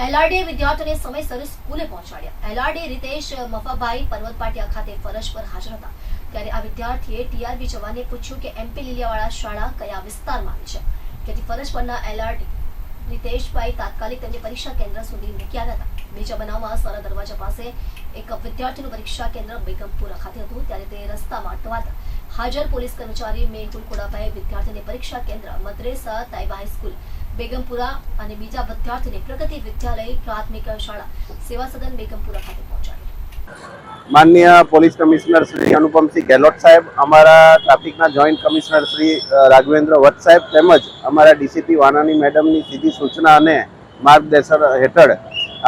LRD વિદ્યાર્થીઓને સમયસર સ્કૂલે પહોંચાડ્યા। એલઆરડી રીતેશ મફાભાઈ પર્વત પાટિયા ખાતે ફરજ પર હાજર હતા ત્યારે આ વિદ્યાર્થીએ ટીઆરબી જવાનને પૂછ્યું કે એમપી લીલિયાવાડા શાળા કયા વિસ્તારમાં આવી છે। તેથી ફરજ પરના એલઆરડી રીતેશભાઈ તાત્કાલિક તેમની પરીક્ષા કેન્દ્ર સુધી મૂકી આવ્યા હતા। બીજા બનાવમાં સારા દરવાજા પાસે એક વિદ્યાર્થીનું પરીક્ષા કેન્દ્ર બેગમપુરા ખાતે હતું ત્યારે તે રસ્તામાં અટવાતા હાજર પોલીસ કર્મચારી મેહુલ કોડાભાઈ વિદ્યાર્થીને પરીક્ષા કેન્દ્ર મદ્રેસા તાઇબા હાઈસ્કૂલ બેગમપુરા અને બીજા વિદ્યાર્થીને પ્રગતિ વિદ્યાલય પ્રાથમિક શાળા સેવા સદન બેગમપુરા ખાતે પહોંચાડ્યા। माननीय पुलिस कमिश्नर श्री अनुपम सिंह गहलोत साहेब, अमरा traffic joint commissioner Shri Raghavendra Vats साहेब तेमज अमरा डीसीपी वानानी मैडम की सीधी सूचना और मार्गदर्शन हेठळ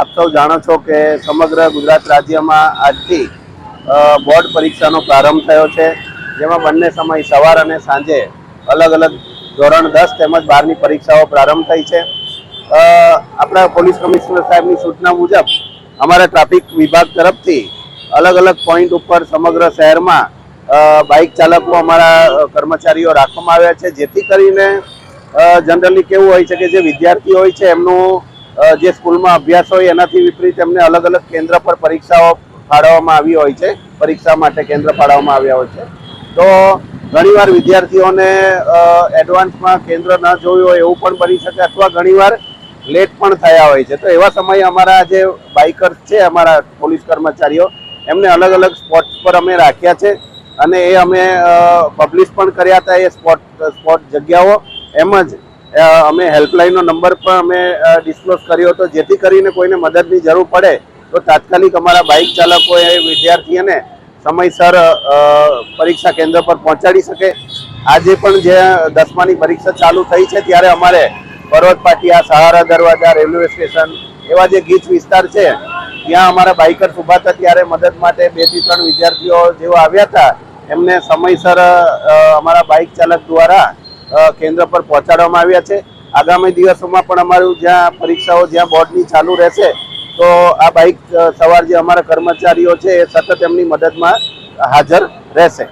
आप सौ जाणो छो कि समग्र गुजरात राज्य में आज थी बोर्ड परीक्षा प्रारंभ थयो छे, जेमां बंने समय सवार अने सांजे अलग अलग धोरण 10 तेमज 12 परीक्षाओं प्रारंभ थई छे। अपना पुलिस कमिश्नर साहेब की सूचना मुजब अमरा ट्राफिक विभाग तरफथी अलग अलग पॉइंट पर समग्र शहर में बाइक चालकों अमरा कर्मचारीओ राखवामां आव्या छे, जेथी करीने जनरली केवुं होय छे के जे विद्यार्थी होय छे एमनुं जे स्कूल में अभ्यास होय एनाथी विपरीत एमने अलग अलग केन्द्र पर परीक्षाओं फाळववामां आवी होय छे, परीक्षा माटे केन्द्र फाळववामां आव्या होय छे। तो घणीवार विद्यार्थीओने एडवांस में केन्द्र न जोयुं होय एवुं पण बनी शके अथवा घणीवार लेट पण थया होय छे। तो एवा समये अमरा जे बाइकर्स छे अमरा पोलीस कर्मचारीओ एमने अलग अलग स्पॉट्स पर अमे राख्या छे अने ए अमे पब्लिश पण कर्या हता। ए स्पॉट जग्याओ एमज अमे हेल्पलाइननो नंबर पर अमे डिस्क्लोज कर्यो हतो, जेथी करीने कोईने मददनी जरूर पड़े तो तात्कालिक अमरा बाइक चालकोए विद्यार्थीओने समयसर परीक्षा केन्द्र पर पहोंचाडी सके। आजे पण जे 10मानी परीक्षा चालू थई छे त्यारे अमारे पर्वत पाटिया, सहारा दरवाजा, रेलवे स्टेशन एवा जे गीच विस्तार छे ત્યાં અમારા બાઇકર્સ ઊભા હતા ત્યારે મદદ માટે 2 થી 3 વિદ્યાર્થીઓ જેઓ આવ્યા હતા એમને સમયસર અમારા બાઇક ચાલક દ્વારા કેન્દ્ર પર પહોંચાડવામાં આવ્યા છે। આગામી દિવસોમાં પણ અમારું જ્યાં પરીક્ષાઓ જ્યાં બોર્ડની ચાલુ રહેશે તો આ બાઇક સવાર જે અમારા કર્મચારીઓ છે એ સતત એમની મદદમાં હાજર રહેશે।